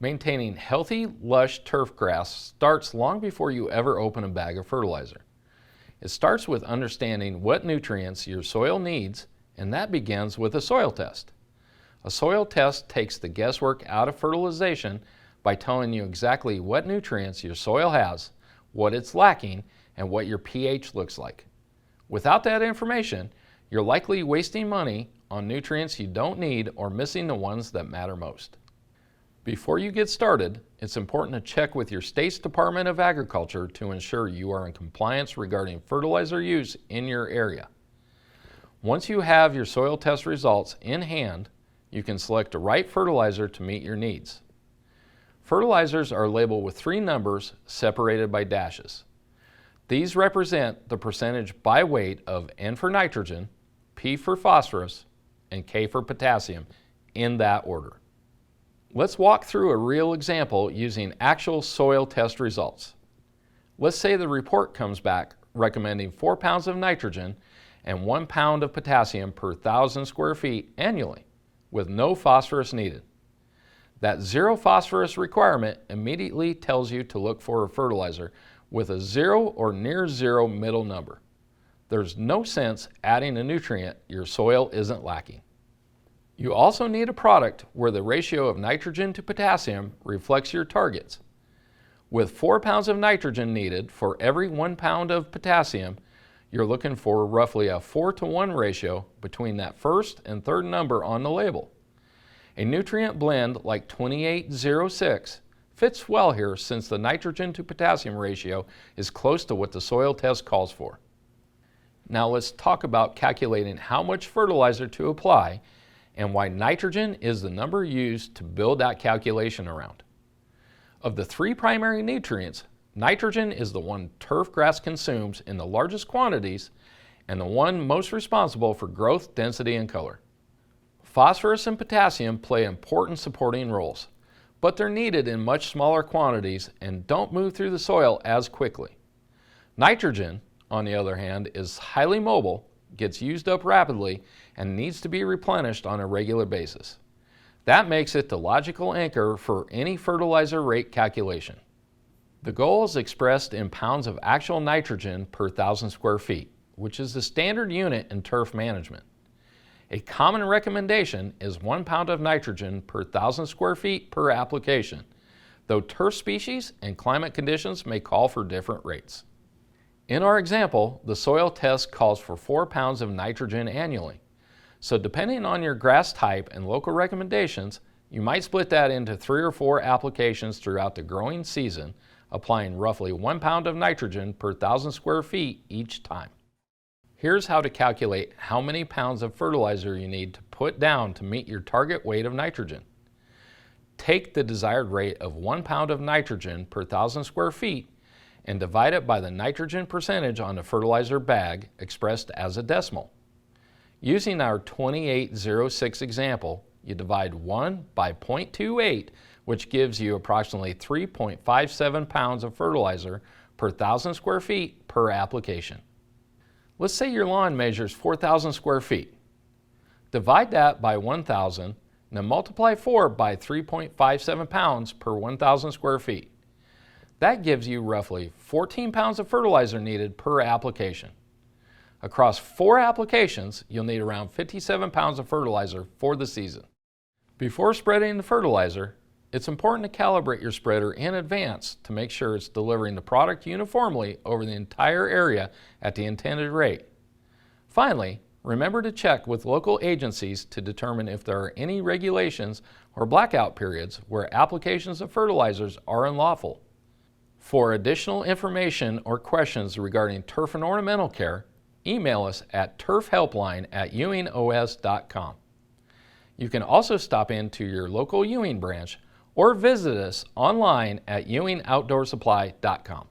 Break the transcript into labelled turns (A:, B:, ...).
A: Maintaining healthy, lush turf grass starts long before you ever open a bag of fertilizer. It starts with understanding what nutrients your soil needs, and that begins with a soil test. A soil test takes the guesswork out of fertilization by telling you exactly what nutrients your soil has, what it's lacking, and what your pH looks like. Without that information, you're likely wasting money on nutrients you don't need or missing the ones that matter most. Before you get started, it's important to check with your state's Department of Agriculture to ensure you are in compliance regarding fertilizer use in your area. Once you have your soil test results in hand, you can select the right fertilizer to meet your needs. Fertilizers are labeled with 3 numbers separated by dashes. These represent the percentage by weight of N for nitrogen, P for phosphorus, and K for potassium, in that order. Let's walk through a real example using actual soil test results. Let's say the report comes back recommending 4 pounds of nitrogen and 1 pound of potassium per 1,000 square feet annually, with no phosphorus needed. That 0 phosphorus requirement immediately tells you to look for a fertilizer with a 0 or near 0 middle number. There's no sense adding a nutrient your soil isn't lacking. You also need a product where the ratio of nitrogen to potassium reflects your targets. With 4 pounds of nitrogen needed for every 1 pound of potassium, you're looking for roughly a 4-to-1 ratio between that first and third number on the label. A nutrient blend like 2806 fits well here since the nitrogen to potassium ratio is close to what the soil test calls for. Now let's talk about calculating how much fertilizer to apply and why nitrogen is the number used to build that calculation around. Of the 3 primary nutrients, nitrogen is the one turf grass consumes in the largest quantities and the one most responsible for growth, density, and color. Phosphorus and potassium play important supporting roles, but they're needed in much smaller quantities and don't move through the soil as quickly. Nitrogen, on the other hand, is highly mobile, gets used up rapidly, and needs to be replenished on a regular basis. That makes it the logical anchor for any fertilizer rate calculation. The goal is expressed in pounds of actual nitrogen per 1,000 square feet, which is the standard unit in turf management. A common recommendation is 1 pound of nitrogen per 1,000 square feet per application, though turf species and climate conditions may call for different rates. In our example, the soil test calls for 4 pounds of nitrogen annually. So depending on your grass type and local recommendations, you might split that into 3 or 4 applications throughout the growing season, applying roughly 1 pound of nitrogen per 1,000 square feet each time. Here's how to calculate how many pounds of fertilizer you need to put down to meet your target weight of nitrogen. Take the desired rate of 1 pound of nitrogen per 1,000 square feet and divide it by the nitrogen percentage on the fertilizer bag expressed as a decimal. Using our 2806 example, you divide 1 by 0.28, which gives you approximately 3.57 pounds of fertilizer per 1,000 square feet per application. Let's say your lawn measures 4,000 square feet. Divide that by 1,000 and then multiply 4 by 3.57 pounds per 1,000 square feet. That gives you roughly 14 pounds of fertilizer needed per application. Across 4 applications, you'll need around 57 pounds of fertilizer for the season. Before spreading the fertilizer, it's important to calibrate your spreader in advance to make sure it's delivering the product uniformly over the entire area at the intended rate. Finally, remember to check with local agencies to determine if there are any regulations or blackout periods where applications of fertilizers are unlawful. For additional information or questions regarding turf and ornamental care, email us at turfhelpline@ewingos.com. You can also stop into your local Ewing branch or visit us online at ewingoutdoorsupply.com.